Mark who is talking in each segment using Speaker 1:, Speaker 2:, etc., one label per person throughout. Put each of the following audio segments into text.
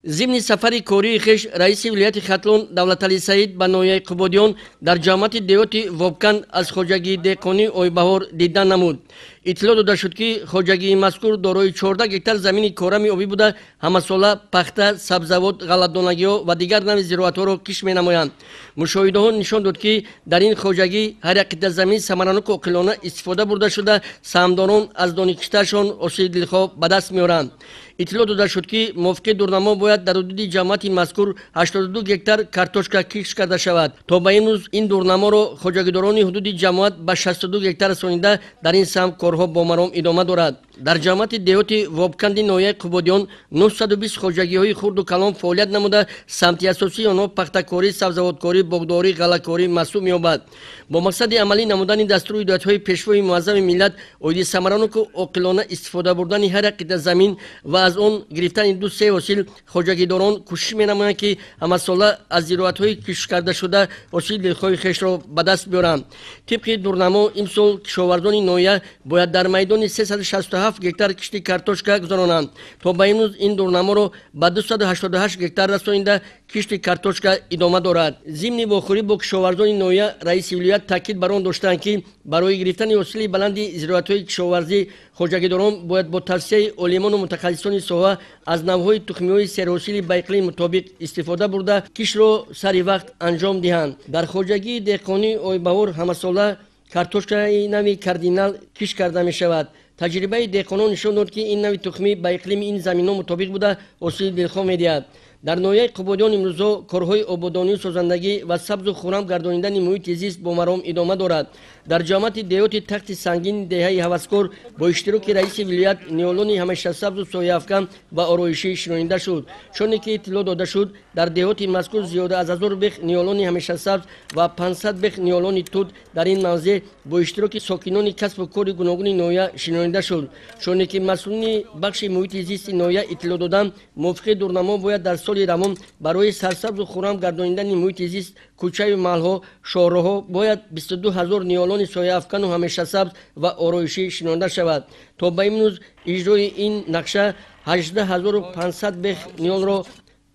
Speaker 1: ضمن سفر کوری خش رئیس ولایت خطلون دولتعلی سعید به نویای قبودیان در جامعه دیوتی وبکن از خواجگی دهقانی اویبهار دیدن نمود. اطلاع داده شد که خواجگی مذکور دارای 14 گکتار زمین کورمی آبی بوده، همساله پخته، سبزیجات، غله‌دانگی و دیگر نوع زراعت را کش می‌نمایند. مشاهده نشان داد که در این خواجگی هر یک قطعه زمین ثمرانک و عاقلانه استفاده برده شده، سهامداران از دانه کشتشان حاصل دلخواه به دست می‌آورند. اطلاع داده شد که موافق دورنما باید در حدود جماعت مذکور 82 گکتار کارتوشکا کش کرده شود. تا به امروز این دورنما را خواجگیداران حدود جماعت به 62 گکتار رسانیده در این سمت کارها با مرام ادامه دارد. در جماعت دیوتی وابکندی نویای قبودیان 920 خواجگی‌های خرد و کلان فعالیت نموده، سمت اساسی آنها پخته‌کاری، سبزیجات‌کاری، باغداری، غله‌کاری محسوب می‌یابد. با مقصد عملی نمودن دستور هدایت‌های پیشوای معظم ملت اوید سمرانک و عاقلانه استفاده بردن هر قطعه زمین و از آن گرفتن دو سه حاصل، خواجگیداران کوشش می‌نمایند که همساله از زراعت‌های کش کرده شده حاصل دلخواه خویش را به دست بیارند. طبق دورنما امسال کشاورزان نویه باید در میدان 367 گکتار کشت کارتوشکا گذرانند. تا به امروز این دورنما را به 288 گکتار رسانیده کشت کارتوشکا ادامه دارد. ضمن واخوری با کشاورزان نویه رئیس ولایت تاکید بر آن داشتند که برای گرفتن حاصل بلند زراعت‌های کشاورزی خواجگیداران باید با توصیه عالمان و متخصصان ساحه از نوع‌های تخمی‌های سرحاصل به اقلیم مطابق استفاده برده کش را سری وقت انجام دهند. در خواجگی دهقانی اویبهار همساله کارتوشکای نوی کاردینال کش کرده می شود. تجربه دهقانان نشان داد که این نوع تخمی به اقلیم این زمین‌ها مطابق بوده حاصل دلخواه می‌دهد. در نویای قبودیان امروزها کارهای آبادانی و سازندگی و سبز و خرم گردانیدن محیط زیست با مرام ادامه دارد. در جامعه دیوتی تخت سنگین دهه هوسکار با اشتراک رئیس ولایت نیالون همیشه سبز و سایه افکن و آرایشی شنونده شد. چون که اطلاع داده شد در دیوت مذکور زیاده از 1000 بخ نیالون همیشه سبز و 500 بخ نیالون تود در این موضع با اشتراک ساکنان کسب و کار گوناگون نویه شنونده شد. چون که مسئولین بخش محیط زیست نویه اطلاع دادند موافق دورنما باید در سال روان برای سرسبز و خرم گردانیدن محیط زیست کوچه و محل‌ها شهرها باید 22000 نیالون سایه افکن و همیشه سبز و آرایشی شنونده شود. تا به امروز اجرای این نقشه 18500 بخ نیال را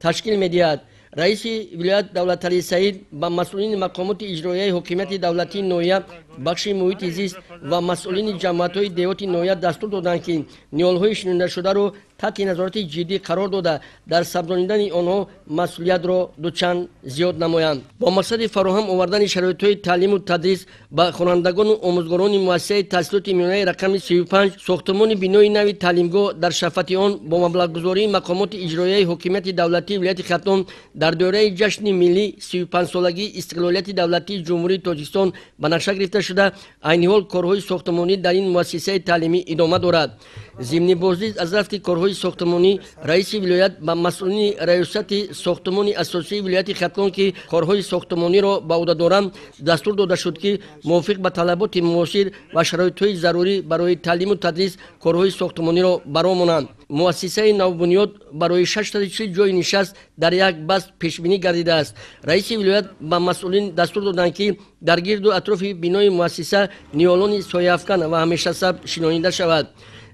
Speaker 1: تشکیل می‌دهد. رئیس ولایت دولتعلی سعید با مسئولین مقامات اجرایی حکومت دولتی نویه بخش محیط زیست و مسئولین جماعت‌های دیوتی نویه دستور دادند که نیال‌های شنونده شده را تحت نظارت جدی قرار داده در سبزانیدن آنها مسئولیت را دوچند زیاد نمایند. با مقصد فراهم آوردن شرایط‌های تعلیم و تدریس به خوانندگان و آموزگاران مؤسسه تحصیلات میانه رقم 35 ساختمان بنای نوی تعلیمگاه در شفت آن با مبلغ‌گذاری مقامات اجرایی حکومت دولتی ولایت خطلون در دوره جشن ملی 35 سالگی استقلالیت دولتی جمهوری تاجیکستان به نقشه گرفته شده. عین حال کارهای ساختمانی در این مؤسسه تعلیمی ادامه دارد. ضمن بازدید از رفت کارهای ساختمانی رئیس ولایت با مسئولین ریاست ساختمان اساسی ولایت خطلون که کارهای ساختمانی را به عهده دارند دستور داده شد که موافق به طلبات معاصر و شرایط‌های ضروری برای تعلیم و تدریس کارهای ساختمانی را برآورند. مؤسسه نوبنیاد برای 640 جای نشست در یک بست پیش بینی گردیده است. رئیس ولایت با مسئولین دستور دادند که در گرد و اطراف بنای مؤسسه نیالون سایه افکن و همیشه سبز شنونده شود.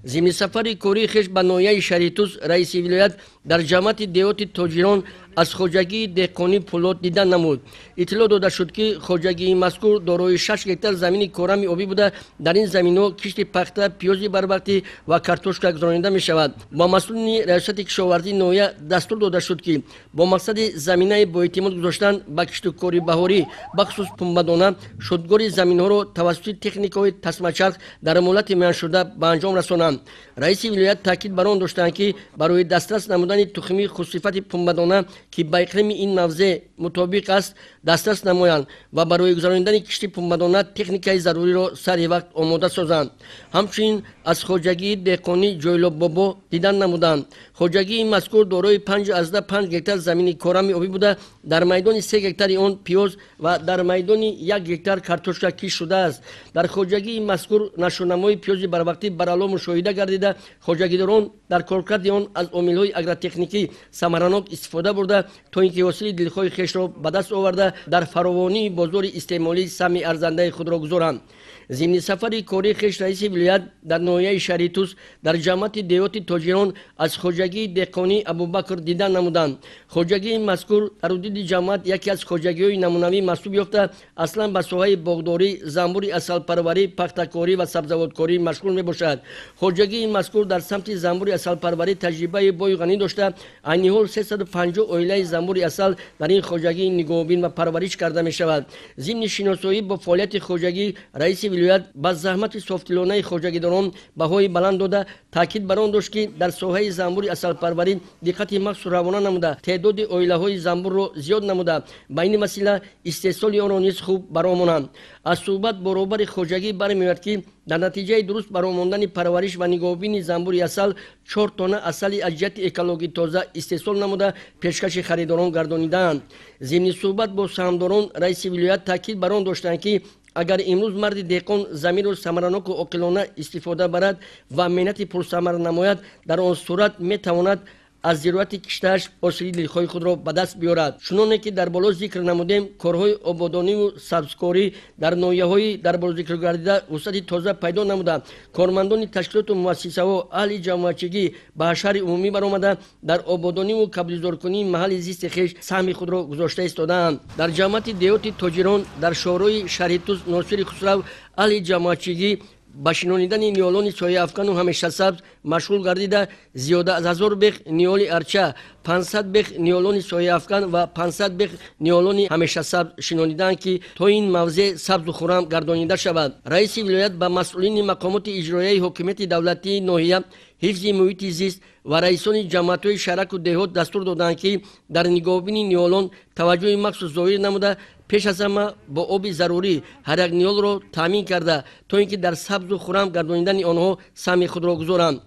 Speaker 1: ضمن سفر کوری خویش به نویه شریتوس رئیس ولایت در جماعت دیوت تاجران از خواجگی دهقانی پولاد دیدن نمود. اطلاع داده شد که خواجگی مذکور دارای 6 گکتار زمین کورمی آبی بوده. در این زمین‌ها کشت پخته، پیاز بربختی و کارتوشکا گذرانیده می شود. با مسئولین ریاست کشاورزی نویه دستور داده شد که با مقصد زمینه با اعتماد گذاشتن به کشتکاری بهاری بخصوص پنبه‌دانه شدگاری زمین‌ها را توسط تکنیک‌های تسمه‌چرخ در مولت میان شده به انجام رسانند. رئیس ولایت تاکید بر آن داشتند که برای دسترس نمودن تخمی خصوصیت پنبه‌دانه که با اقلیم این موضع مطابق است دسترس نمایند و برای گذراندن کشت پنبه‌دانه تکنیکای ضروری را سری وقت آماده سازند. همچنین از خواجگی دهقانی جویلاب بابا دیدن نمودند. خواجگی مذکور دارای 5 گکتار زمین کورمی آبی بوده. در میدان 3 گکتار آن پیاز و در میدان 1 گکتار کارتوشکا کش شده است. در خواجگی مذکور نشونمای پیاز بربختی برالا مشاهده گردیده. خواجگیداران در کارکرد آن از عامل‌های اگرتکنیکی ثمرانک استفاده برده تا اینکه حاصل دلخواه خویش را به دست آورده در فراوانی بازار استعمالی سهم ارزنده خود را گذارند. зимни сафари кори хеш раиси вилоят дар ноҳияи шаҳри Туз дар ҷамъияти деҳоти тоҷирон аз хоҷагии деҳқонӣ Абубакр дидан намуданд. Хоҷагии мазкур дар ҳудуди ҷамъият яке аз хоҷагиҳои намунавӣ маҳсуб ёфта аслан ба соҳаи боғдорӣ, занбури асалпарварӣ, пахтакорӣ ва сабзавоткорӣ машғул мебошад. Хоҷагии мазкур дар самти занбури асалпарварӣ таҷрибаи бои ғанӣ дошта, айни ҳол 350 оилаи занбури асал дар ин хоҷагӣ нигоҳубин ва парвариш карда мешавад. зимни шиносоӣ бо фаъолияти хоҷагӣ раиси вилоят ба заҳмати софдилонаи хоҷагидорон баҳои баланд дода таъкид бар он дошт ки дар соҳаи занбури асалпарварӣ диққати махсус равона намуда теъдоди оилаҳои занбурро зиёд намуда ба ин васила истеҳсоли онро низ хуб баромонанд. аз суҳбат бо роҳбари хоҷагӣ бармеояд ки дар натиҷаи дуруст баромондани парвариш ва нигоҳубини занбури асал 4 тонна асали аз ҷиҳати экологии тоза истеҳсол намуда пешкаши харидорон гардонидаанд. зимни суҳбат бо саҳмдорон раиси вилоят таъкид бар он доштанд ки агар имрӯз марди деҳқон заминро самараноку оқилона истифода барад ва меҳнати пурсамара намояд, дар он сурат метавонад аз зироати киштааш осили дилхоҳи худро ба даст биёрад. чуноне ки дар боло зикр намудем, корҳои ободониву сабзкорӣ дар ноҳияҳои дар боло зикр гардида вусъати тоза пайдо намуда кормандони ташкилоту муассисаҳо аҳли ҷамъиятчигӣ ба ҳашари умумӣ баромада дар ободониву каблизоркунии маҳалли зисти хеш саҳми худро гузошта истодаанд. дар ҷамъияти деҳоти тоҷирон дар шоҳрои шаҳри Туз Носири Хусрав аҳли ҷамъиятчигӣ ба шинонидани ниёлони сояафкану ҳамешасабз машғул гардида зиёда аз 1000 бех ниёли арча, 500 бех ниёлони сояафкан ва 500 бех ниёлони ҳамешасабз шинониданд ки то ин мавзеъ сабзу хуррам гардонида шавад. раиси вилоят ба масъулини мақомоти иҷроияи ҳокимияти давлатии ноҳия, ҳифзи муҳити зист ва раисони ҷамъиятҳои шаҳраку деҳот дастур доданд ки дар нигоҳубини ниёлон таваҷҷӯҳи махсус зоҳир намуда пеш аз ҳама бо оби зарурӣ ҳар як ниёлро таъмин карда то ин ки дар сабзу хуррам гардонидани онҳо саҳми худро гузоранд.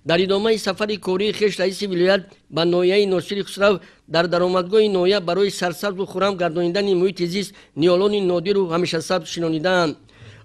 Speaker 1: дар идомаи сафари кории хеш раиси вилоят ба ноҳияи Носири Хусрав дар даромадгоҳи ноҳия барои сарсабзу хуррам гардонидани муҳити зист ниёлони нодиру ҳамешасабз шинонидаанд.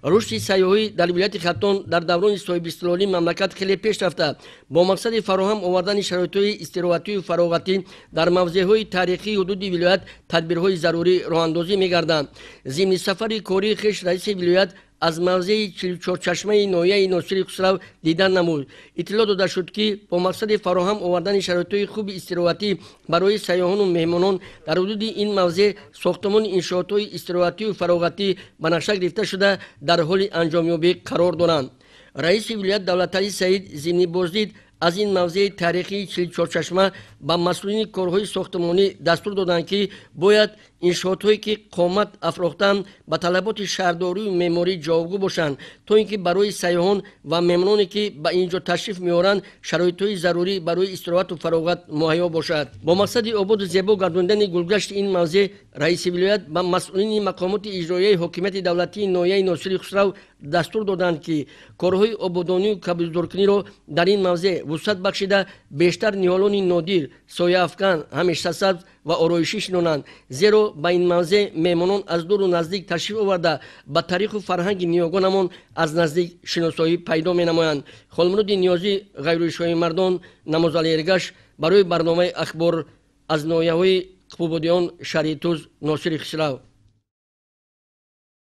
Speaker 1: рушди сайёҳӣ дар вилояти Хатон дар даврони соҳибистиқлолии мамлакат хеле пеш рафта бо мақсади фароҳам овардани шароитҳои истироҳатию фароғатӣ дар мавзеъҳои таърихии ҳудуди вилоят тадбирҳои зарурӣ роҳандозӣ мегарданд. зимни сафари кории хеш раиси вилоят аз мавзеи 44чашмаи ноҳияи Носири Хусрав дидан намуд. иттилоъ дода шуд ки бо мақсади фароҳам овардани шароитҳои хуби истироҳатӣ барои сайёҳону меҳмонон дар ҳудуди ин мавзеъ сохтмони иншоотҳои истироҳатию фароғатӣ ба нақша гирифта шуда дар ҳоли анҷомёбӣ қарор доранд. раиси вилоят Давлаталӣ Саид зимни боздид аз ин мавзеи таърихии 44чашма ба масъулини корҳои сохтмонӣ дастур доданд ки бояд иншоотҳое ки қомат афрохтаанд ба талаботи шаҳрдорию меъморӣ ҷавобгӯ бошанд то ин ки барои сайёҳон ва меҳмононе ки ба ин ҷо ташриф меоранд шароитҳои зарурӣ барои истироҳату фароғат муҳайё бошад. бо мақсади ободу зебо гардонидани гулгашти ин мавзеъ раиси вилоят ба масъулини мақомоти иҷроияи ҳокимияти давлатии ноҳияи Носири Хусрав дастур доданд ки корҳои ободонию каблизоркуниро дар ин мавзеъ вусъат бахшида бештар ниҳолони нодир, сояафкан, ҳамешасабз ва ороишӣ шинонанд, зеро ба ин мавзеъ меҳмонон аз дуру наздик ташриф оварда ба таъриху фарҳанги ниёгонамон аз наздик шиносоӣ пайдо менамоянд. Холмурудди Ниёзӣ, Ғайруи Шоҳимардон, Намозали Эргаш барои барномаи ахбор аз ноҳияҳои Қупободиён, шаҳри Туз, Носири Хусрав.